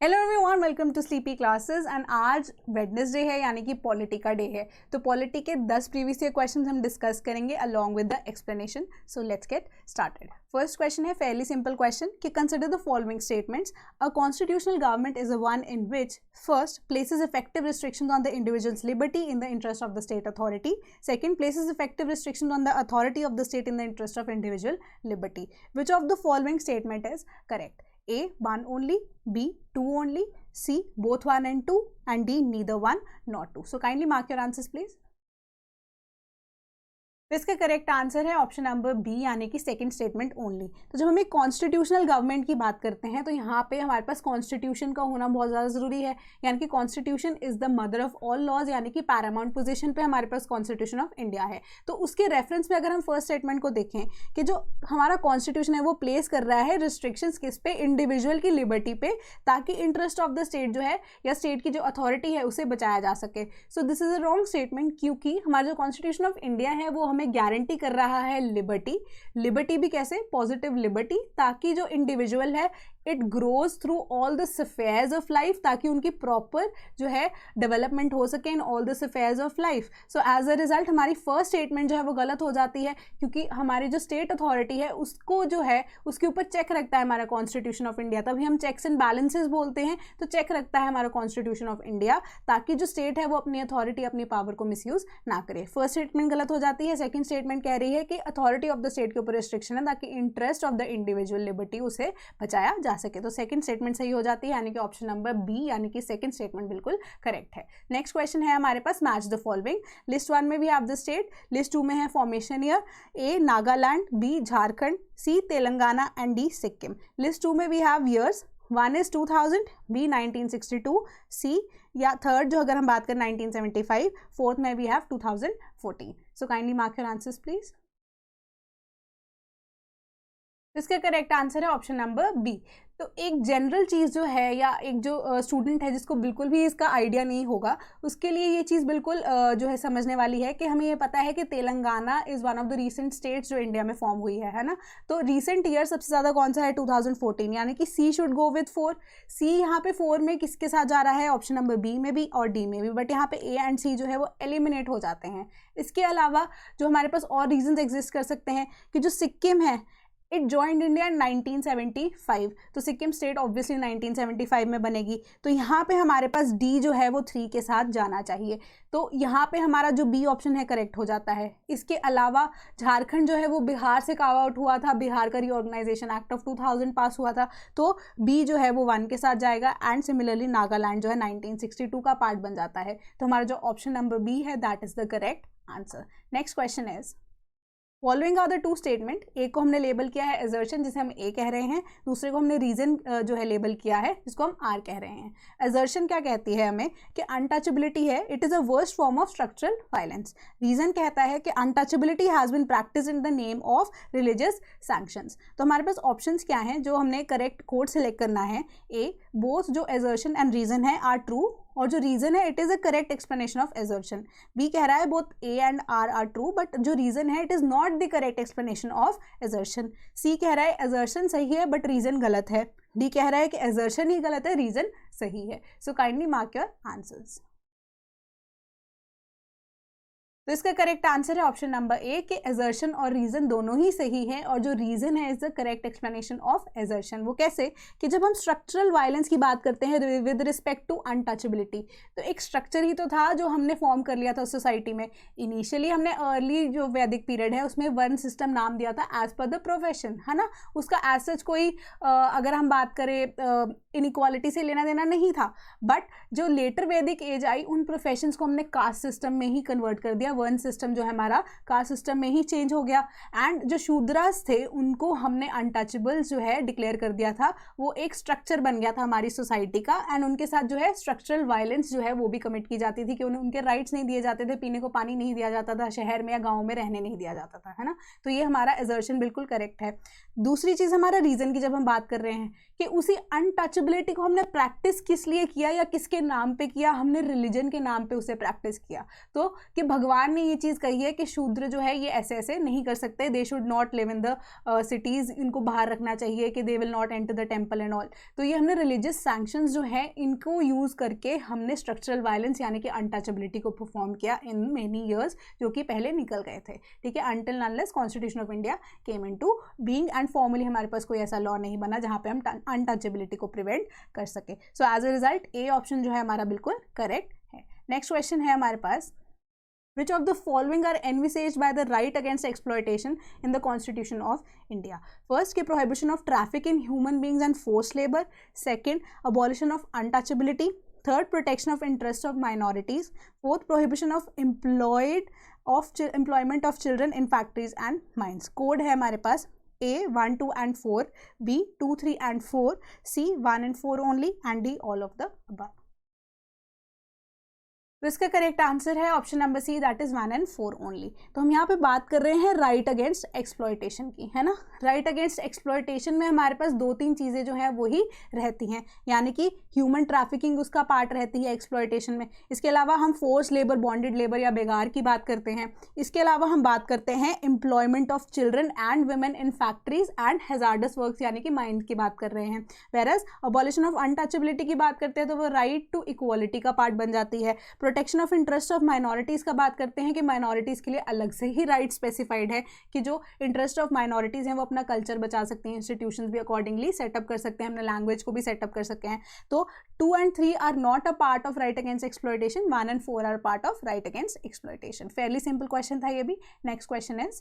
Hello everyone, welcome to Sleepy Classes. And आज Wednesday है यानी कि पॉलिटी का डे है। तो पॉलिटी के 10 प्रीवियस ईयर क्वेश्चंस हम डिस्कस करेंगे along with the explanation. So let's get started. First question है फेयरली सिंपल क्वेश्चन कि consider the following statements. A constitutional government is a one in which first places effective restrictions on the individuals liberty in the interest of the state authority, second places effective restrictions on the authority of the state in the interest of individual liberty. Which of the following statement is correct? A, 1 only, B, 2 only, C, both 1 and 2, and D, neither 1 nor 2. So kindly mark your answers please. तो इसका correct answer है option number B यानी कि second statement only. तो जब हम एक constitutional government की बात करते हैं तो यहाँ पे हमारे पास कॉन्स्टिट्यूशन का होना बहुत ज़्यादा ज़रूरी है, यानी कि constitution is the mother of all laws, यानी कि पैरामाउंट पोजीशन पे हमारे पास कॉन्स्टिट्यूशन ऑफ इंडिया है। तो उसके रेफरेंस में अगर हम फर्स्ट स्टेटमेंट को देखें कि जो हमारा कॉन्स्टिट्यूशन है वो प्लेस कर रहा है रिस्ट्रिक्शंस किस पे, इंडिविजुअल की लिबर्टी पे, ताकि इंटरेस्ट ऑफ द स्टेट जो है या स्टेट की जो अथॉरिटी है उसे बचाया जा सके। So this is a wrong statement, क्योंकि हमारा जो कॉन्स्टिट्यूशन ऑफ इंडिया है वो हमें गारंटी कर रहा है लिबर्टी भी कैसे, पॉजिटिव लिबर्टी, ताकि जो इंडिविजुअल है it grows through all the affairs of life, ताकि उनकी प्रॉपर जो है डेवलपमेंट हो सके in all the affairs of life. So as a result हमारी फर्स्ट स्टेटमेंट जो है वो गलत हो जाती है, क्योंकि हमारी जो स्टेट अथॉरिटी है उसको जो है उसके ऊपर चेक रखता है हमारा कॉन्स्टिट्यूशन ऑफ इंडिया। तभी हम चेक्स एंड बैलेंसेस बोलते हैं। तो चेक रखता है हमारा कॉन्स्टिट्यूशन ऑफ इंडिया, ताकि जो स्टेट है वो अपनी अथॉरिटी, अपनी पावर को मिसयूज ना करे। फर्स्ट स्टेटमेंट गलत हो जाती है। सेकंड स्टेटमेंट कह रही है कि अथॉरिटी ऑफ द स्टेट के ऊपर रिस्ट्रिक्शन है ताकि interest of the individual liberty उसे बचाया जा सके। तो सेकंड स्टेटमेंट सही हो जाती है, यानी कि ऑप्शन नंबर बी यानी कि सेकंड स्टेटमेंट बिल्कुल करेक्ट है। नेक्स्ट क्वेश्चन है हमारे पास मैच द फॉलोइंग। लिस्ट 1 में भी हैव द स्टेट, लिस्ट 2 में है formation year, A Nagaland, B Jharkhand, C Telangana and D Sikkim. List 2 में भी have years, 1 is 2000, B 1962, C या थर्ड जो अगर हम बात करें 1975, फोर्थ में भी have 2014। So kindly mark your answers please. इसका करेक्ट आंसर है ऑप्शन नंबर बी। तो एक जनरल चीज़ जो है या एक जो स्टूडेंट है जिसको बिल्कुल भी इसका आइडिया नहीं होगा, उसके लिए ये चीज़ बिल्कुल जो है समझने वाली है कि हमें ये पता है कि Telangana is one of the recent states जो इंडिया में फॉर्म हुई है ना। तो रीसेंट ईयर सबसे ज़्यादा कौन सा है, 2014, यानी कि सी शुड गो विथ 4। सी यहाँ पे 4 में किसके साथ जा रहा है, ऑप्शन नंबर बी में भी और डी में भी, बट यहाँ पे ए एंड सी जो है वो एलिमिनेट हो जाते हैं। इसके अलावा जो हमारे पास और रीजन एग्जिस्ट कर सकते हैं कि जो सिक्किम है इट जॉइंड इंडिया इन 1975, तो सिक्किम स्टेट ऑब्वियसली 1975 में बनेगी। तो यहाँ पे हमारे पास डी जो है वो 3 के साथ जाना चाहिए। तो यहाँ पे हमारा जो बी ऑप्शन है करेक्ट हो जाता है। इसके अलावा झारखंड जो है वो बिहार से कार्व आउट हुआ था, बिहार का रीऑर्गेनाइजेशन एक्ट ऑफ 2000 पास हुआ था, तो बी जो है वो 1 के साथ जाएगा। एंड सिमिलरली नागालैंड जो है 1962 का पार्ट बन जाता है। तो हमारा जो ऑप्शन नंबर बी है that is the correct answer. Next question is following are the two statement. एक को हमने लेबल किया है एजर्शन जिसे हम ए कह रहे हैं, दूसरे को हमने रीजन जो है लेबल किया है जिसको हम आर कह रहे हैं। एजर्शन क्या कहती है हमें कि अनटचेबिलिटी है, it is a worst form of structural violence. Reason कहता है कि untouchability has been practice in the name of religious sanctions. तो हमारे पास ऑप्शंस क्या हैं जो हमने करेक्ट कोड सेलेक्ट करना है। ए, बोथ जो एजर्शन एंड रीजन है आर ट्रू, और जो रीजन है it is a correct explanation of assertion. B कह रहा है both A and R true, but जो रीजन है it is not the correct explanation of assertion. C कह रहा है एजर्शन सही है बट रीजन गलत है। डी कह रहा है कि एजर्शन ही गलत है, रीजन सही है। सो काइंडली मार्क योर आंसर्स। तो इसका करेक्ट आंसर है ऑप्शन नंबर ए कि एजर्शन और रीजन दोनों ही सही है, और जो रीजन है is the correct explanation of assertion. वो कैसे कि जब हम स्ट्रक्चरल वायलेंस की बात करते हैं विद रिस्पेक्ट टू अनटचेबिलिटी, तो एक स्ट्रक्चर ही तो था जो हमने फॉर्म कर लिया था सोसाइटी में। इनिशियली हमने अर्ली जो वैदिक पीरियड है उसमें वर्ण सिस्टम नाम दिया था एज पर द प्रोफेशन, है ना। उसका एज सच कोई अगर हम बात करें इनइक्वालिटी से लेना देना नहीं था, बट जो लेटर वैदिक एज आई उन प्रोफेशंस को हमने कास्ट सिस्टम में ही कन्वर्ट कर दिया। वर्ण सिस्टम जो है हमारा कास्ट सिस्टम में ही चेंज हो गया। एंड जो शूद्रास थे उनको हमने अनटचेबल जो है डिक्लेयर कर दिया था। वो एक स्ट्रक्चर बन गया था हमारी सोसाइटी का, एंड उनके साथ जो है स्ट्रक्चरल वायलेंस जो है वो भी कमिट की जाती थी कि उन्हें उनके राइट्स नहीं दिए जाते थे, पीने को पानी नहीं दिया जाता था, शहर में या गाँव में रहने नहीं दिया जाता था, है ना। तो ये हमारा एजर्शन बिल्कुल करेक्ट है। दूसरी चीज़ हमारा रीजन की जब हम बात कर रहे हैं कि उसी अनटचेबिलिटी को हमने प्रैक्टिस किस लिए किया या किसके नाम पे किया, हमने रिलीजन के नाम पे उसे प्रैक्टिस किया। तो कि भगवान भगवान ने ये चीज़ कही है कि शूद्र जो है ये ऐसे ऐसे नहीं कर सकते, they should not live in the cities, इनको बाहर रखना चाहिए, कि they will not enter the temple and all. तो ये हमने रिलीजियस सैंक्शंस जो है इनको यूज़ करके हमने स्ट्रक्चरल वायलेंस यानी कि अनटचेबिलिटी को परफॉर्म किया इन मेनी ईयर्स, जो कि पहले निकल गए थे, ठीक है, until unless constitution of India came into being and formally हमारे पास कोई ऐसा लॉ नहीं बना जहाँ पे हम अनटचेबिलिटी को प्रिवेंट कर सके। So as a result A option जो है हमारा बिल्कुल करेक्ट है। नेक्स्ट क्वेश्चन है हमारे पास, Which of the following are envisaged by the right against exploitation in the Constitution of India? First, के prohibition of traffic in human beings and forced labor. Second, abolition of untouchability. Third, protection of interests of minorities. Fourth, prohibition of employment of children in factories and mines. Code है हमारे पास A 1, 2 and 4, B 2, 3 and 4, C 1 and 4 only, and D all of the above. तो इसका correct answer है option number C, that is 1 and 4 only. तो हम यहाँ पे बात कर रहे हैं राइट अगेंस्ट एक्सप्लॉयटेशन की, है ना। राइट अगेंस्ट एक्सप्लॉयटेशन में हमारे पास 2-3 चीज़ें जो हैं वो ही रहती हैं, यानी कि ह्यूमन ट्रैफिकिंग उसका पार्ट रहती है एक्सप्लॉयटेशन में। इसके अलावा हम फोर्स लेबर, बॉन्डेड लेबर या बेगार की बात करते हैं। इसके अलावा हम बात करते हैं employment of children and women in factories and hazards works यानी कि माइंस की बात कर रहे हैं। वेरएज अबॉलिशन ऑफ अनटचेबिलिटी की बात करते हैं तो वो राइट टू इक्वालिटी का पार्ट बन जाती है। Protection of interest of minorities का बात करते हैं कि माइनॉरिटीज़ के लिए अलग से ही राइट स्पेसिफाइड है कि जो इंटरेस्ट ऑफ माइनॉरिटीज़ हैं वो अपना कल्चर बचा सकते हैं, इंस्टीट्यूशंस भी अकॉर्डिंगली सेटअप कर सकते हैं, अपने लैंग्वेज को भी सेटअप कर सकते हैं। तो 2 and 3 are not a part of right against exploitation, 1 and 4 are part of right against exploitation. Fairly simple question था ये भी। Next question is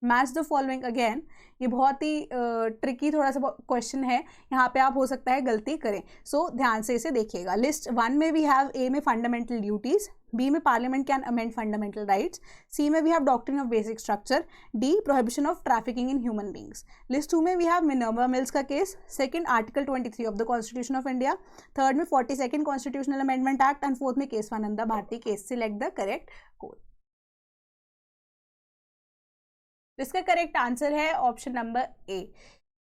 match the following again. ये बहुत ही ट्रिकी थोड़ा सा क्वेश्चन है, यहाँ पे आप हो सकता है गलती करें, सो ध्यान से इसे देखिएगा। लिस्ट 1 में वी हैव ए में फंडामेंटल ड्यूटीज, बी में parliament can amend fundamental rights, C में we have doctrine of basic structure, D prohibition of trafficking in human beings. List 2 में वी हैव मिनर्वा मिल्स का case, second article 23 of the constitution of India, third में 42nd constitutional amendment act and fourth में Kesavananda Bharati case. Select the correct code. इसका correct answer है option number A,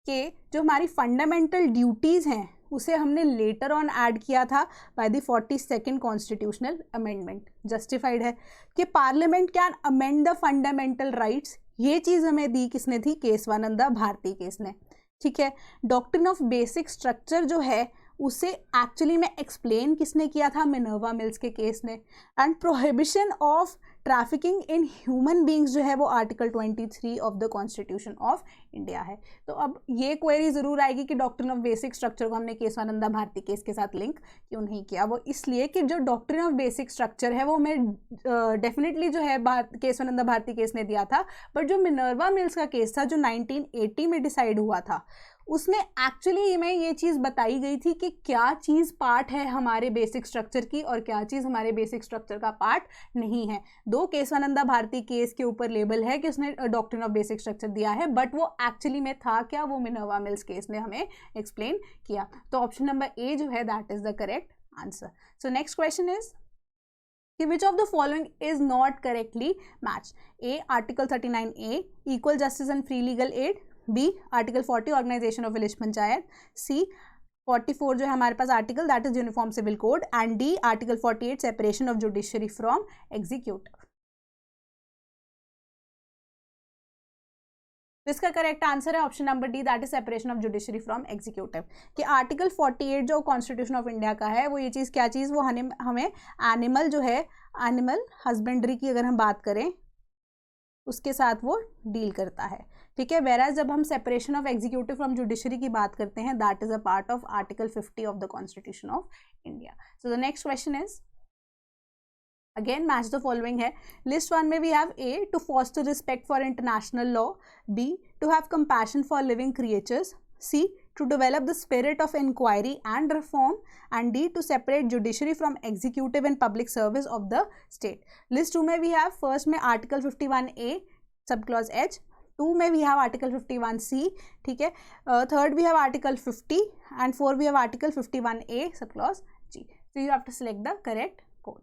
के जो हमारी fundamental duties हैं उसे हमने लेटर ऑन ऐड किया था by the 42nd constitutional amendment. Justified है कि parliament can amend the fundamental rights, ये चीज़ हमें दी किसने थी, केशवानंदा भारती केस ने, ठीक है। डॉक्ट्रिन ऑफ बेसिक स्ट्रक्चर जो है उसे एक्चुअली में एक्सप्लेन किसने किया था, मिनर्वा मिल्स के केस ने। And prohibition of trafficking in human beings जो है वो article 23 of the constitution of India है। तो अब ये क्वेरी ज़रूर आएगी कि डॉक्ट्रिन ऑफ बेसिक स्ट्रक्चर को हमने केशवानंदा भारती केस के साथ लिंक क्यों नहीं किया। वो इसलिए कि जो डॉक्ट्रिन ऑफ बेसिक स्ट्रक्चर है वो हमें डेफिनेटली जो है केशवानंदा भारती केस ने दिया था, बट जो मिनर्वा मिल्स का केस था जो 1980 में डिसाइड हुआ था उसमें एक्चुअली में ये चीज़ बताई गई थी कि क्या चीज़ पार्ट है हमारे बेसिक स्ट्रक्चर की और क्या चीज़ हमारे बेसिक स्ट्रक्चर का पार्ट नहीं है। दो केशवानंदा भारती केस के ऊपर लेबल है कि उसने डॉक्ट्रिन ऑफ बेसिक स्ट्रक्चर दिया है, बट वो एक्चुअली में था क्या, वो मिनर्वा मिल्स केस ने हमें एक्सप्लेन किया। तो ऑप्शन नंबर ए जो है that is the correct answer. So next question is which of the following is not correctly matched? A article 39A equal justice and free legal aid, B article 40 organization of village panchayat, C 44 जो है हमारे पास article that is uniform civil code, and D article 48 separation of judiciary from executive. इसका correct answer है option number D that is separation of judiciary from executive. कि article 48 जो constitution of India का है वो ये चीज़ क्या चीज़, वो हमें एनिमल जो है एनिमल हस्बेंड्री की अगर हम बात करें उसके साथ वो डील करता है, ठीक है। वेराज जब हम separation of executive from judiciary की बात करते हैं that is a part of article 50 of the constitution of India. So the next question is again match the following है। लिस्ट 1 में we have A to foster respect for international law, B to have compassion for living creatures, C to develop the spirit of inquiry and reform, and D to separate judiciary from executive and public service of the state. List 2 में we have first में article 51A सब clause H, 2 में we have article 51C, ठीक है, third we have article 50 and 4 we have article 51A सब clause G. So you have to select the correct code.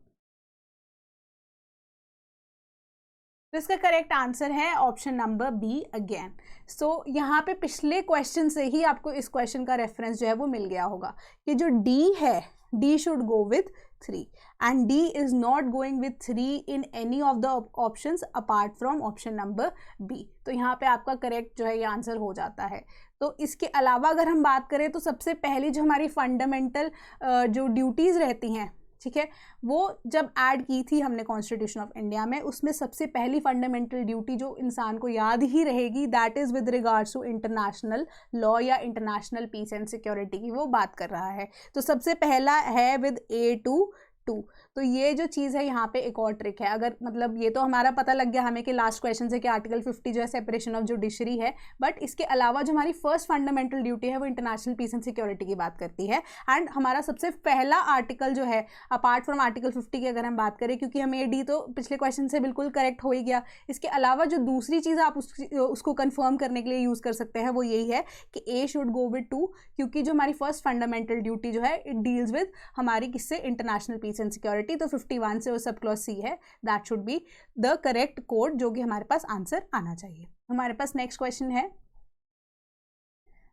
तो इसका correct answer है option number be again. सो यहाँ पे पिछले क्वेश्चन से ही आपको इस क्वेश्चन का रेफरेंस जो है वो मिल गया होगा कि जो डी है, D should go with 3 and D is not going with 3 in any of the options apart from option number B. तो यहाँ पे आपका करेक्ट जो है ये आंसर हो जाता है। तो इसके अलावा अगर हम बात करें तो सबसे पहली जो हमारी फंडामेंटल जो ड्यूटीज़ रहती हैं, ठीक है, वो जब ऐड की थी हमने कॉन्स्टिट्यूशन ऑफ इंडिया में, उसमें सबसे पहली फंडामेंटल ड्यूटी जो इंसान को याद ही रहेगी that is with regards to international law या इंटरनेशनल पीस एंड सिक्योरिटी की वो बात कर रहा है। तो सबसे पहला है विद A2 तो ये जो चीज़ है यहाँ पे एक और ट्रिक है। अगर मतलब ये तो हमारा पता लग गया हमें कि लास्ट क्वेश्चन से कि आर्टिकल 50 जो है सेपरेशन ऑफ जुडिशरी है, बट इसके अलावा जो हमारी फर्स्ट फंडामेंटल ड्यूटी है वो इंटरनेशनल पीस एंड सिक्योरिटी की बात करती है। एंड हमारा सबसे पहला आर्टिकल जो है अपार्ट फ्रॉम आर्टिकल 50 की अगर हम बात करें, क्योंकि हमें ए डी तो पिछले क्वेश्चन से बिल्कुल करेक्ट हो ही गया, इसके अलावा जो दूसरी चीज़ आप उसको कन्फर्म करने के लिए यूज़ कर सकते हैं वो यही है कि ए शुड गो विद 2, क्योंकि जो हमारी फर्स्ट फंडामेंटल ड्यूटी जो है इट डील्स विद हमारी किससे, इंटरनेशनल पीस एंड सिक्योरिटी। तो 51 से वो सब क्लॉज सी है, that should be the correct code जो कि हमारे पास आंसर आना चाहिए। हमारे पास नेक्स्ट क्वेश्चन है,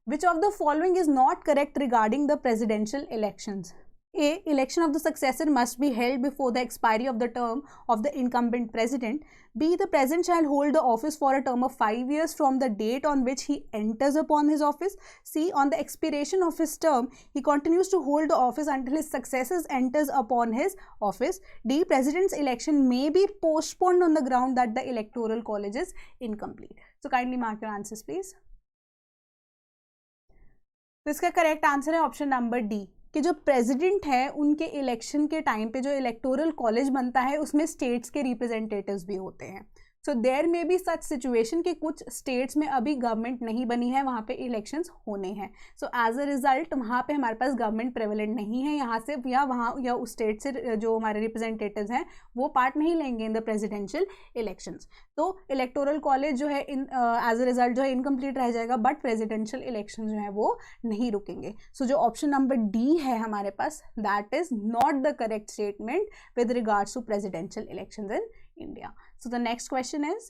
which of the following is not correct regarding the presidential elections? A. Election of the successor must be held before the expiry of the term of the incumbent president. B. The president shall hold the office for a term of 5 years from the date on which he enters upon his office. C. On the expiration of his term, he continues to hold the office until his successor enters upon his office. D. President's election may be postponed on the ground that the electoral college is incomplete. So kindly mark your answers, please. तो इसका correct answer है option number D कि जो president है उनके election के time पे जो इलेक्टोरल कॉलेज बनता है उसमें स्टेट्स के रिप्रेजेंटेटिव्स भी होते हैं। सो देयर में भी सच सिचुएशन कि कुछ स्टेट्स में अभी गवर्नमेंट नहीं बनी है, वहाँ पे इलेक्शंस होने हैं। सो एज अ रिजल्ट वहाँ पे हमारे पास गवर्नमेंट प्रेवलेंट नहीं है, यहाँ से या वहाँ या उस स्टेट से जो हमारे रिप्रेजेंटेटिव्स हैं वो पार्ट नहीं लेंगे इन द प्रेसिडेंशियल इलेक्शंस। तो इलेक्टोरल कॉलेज जो है इन एज अ रिजल्ट जो है इनकम्प्लीट रह जाएगा, बट प्रेसिडेंशियल इलेक्शन जो है वो नहीं रुकेंगे। सो जो ऑप्शन नंबर डी है हमारे पास that is not the correct statement with regards to presidential elections in India. So the next question is,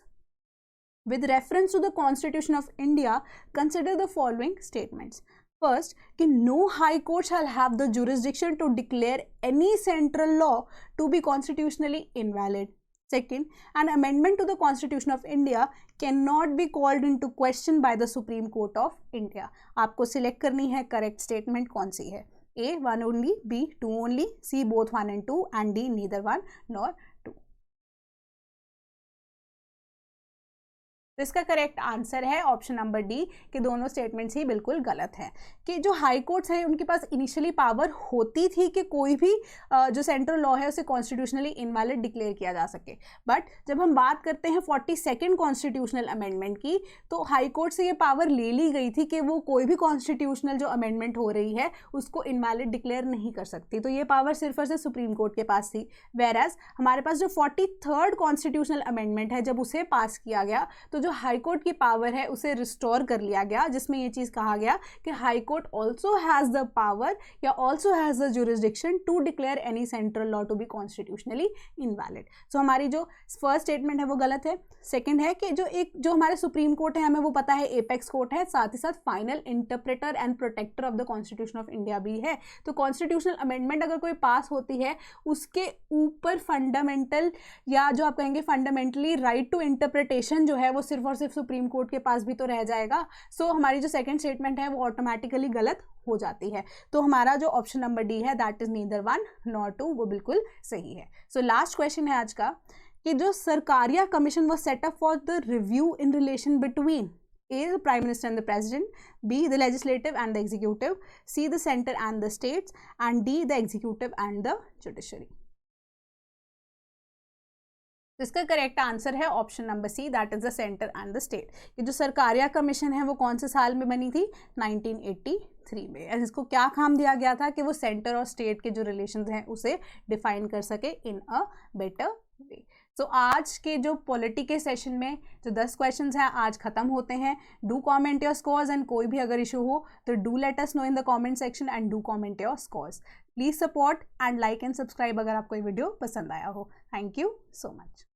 with reference to the Constitution of India, consider the following statements. First, कि no high court shall have the jurisdiction to declare any central law to be constitutionally invalid. Second, an amendment to the Constitution of India cannot be called into question by the Supreme Court of India. आपको select करनी है correct statement कौन सी है, A 1 only, B 2 only, C both 1 and 2 and D neither 1 nor 2. तो इसका correct answer है option number D कि दोनों स्टेटमेंट्स ही बिल्कुल गलत हैं। कि जो हाई कोर्ट्स हैं उनके पास इनिशियली पावर होती थी कि कोई भी जो सेंट्रल लॉ है उसे कॉन्स्टिट्यूशनली इनवैलिड डिक्लेयर किया जा सके, बट जब हम बात करते हैं 42nd कॉन्स्टिट्यूशनल अमेंडमेंट की तो हाई कोर्ट से ये पावर ले ली गई थी कि वो कोई भी कॉन्स्टिट्यूशनल जो अमेंडमेंट हो रही है उसको इनवैलिड डिक्लेयर नहीं कर सकती। तो ये पावर सिर्फ और सिर्फ सुप्रीम कोर्ट के पास थी। वेराज हमारे पास जो 43rd कॉन्स्टिट्यूशनल अमेंडमेंट है जब उसे पास किया गया तो जो हाई कोर्ट की पावर है उसे रिस्टोर कर लिया गया, जिसमें ये चीज़ कहा गया कि high court also has the power या also has the jurisdiction to declare any central law to be constitutionally invalid. So हमारी जो फर्स्ट स्टेटमेंट है वो गलत है। सेकेंड है कि जो हमारे सुप्रीम कोर्ट है हमें वो पता है एपेक्स कोर्ट है, साथ ही साथ final interpreter and protector of the constitution of India भी है। तो कॉन्स्टिट्यूशनल अमेंडमेंट अगर कोई पास होती है उसके ऊपर फंडामेंटल या जो आप कहेंगे फंडामेंटली राइट टू इंटरप्रिटेशन जो है वो सिर्फ और सिर्फ सुप्रीम कोर्ट के पास भी तो रह जाएगा। सो हमारी जो सेकंड स्टेटमेंट है वो ऑटोमेटिकली गलत हो जाती है। तो हमारा जो ऑप्शन नंबर डी है दैट इज नीदर 1 नॉर 2 वो बिल्कुल सही है। सो लास्ट क्वेश्चन है आज का कि जो Sarkaria commission was set up for the review in relation between A the Prime Minister and the President, B the Legislative and the Executive, C the Center and the States, and D the Executive and the Judiciary. इसका correct answer है option number C that is the centre and the state. ये जो Sarkaria commission है वो कौन से साल में बनी थी, 1983 में। और इसको क्या काम दिया गया था कि वो सेंटर और स्टेट के जो रिलेशंस हैं उसे डिफाइन कर सके इन अ बेटर वे। सो आज के जो पॉलिटी के सेशन में जो 10 क्वेश्चंस हैं आज खत्म होते हैं। Do comment your scores and कोई भी अगर इशू हो तो do let us know in the comment section and do comment your scores. Please support and like and subscribe अगर आपको ये वीडियो पसंद आया हो। Thank you so much.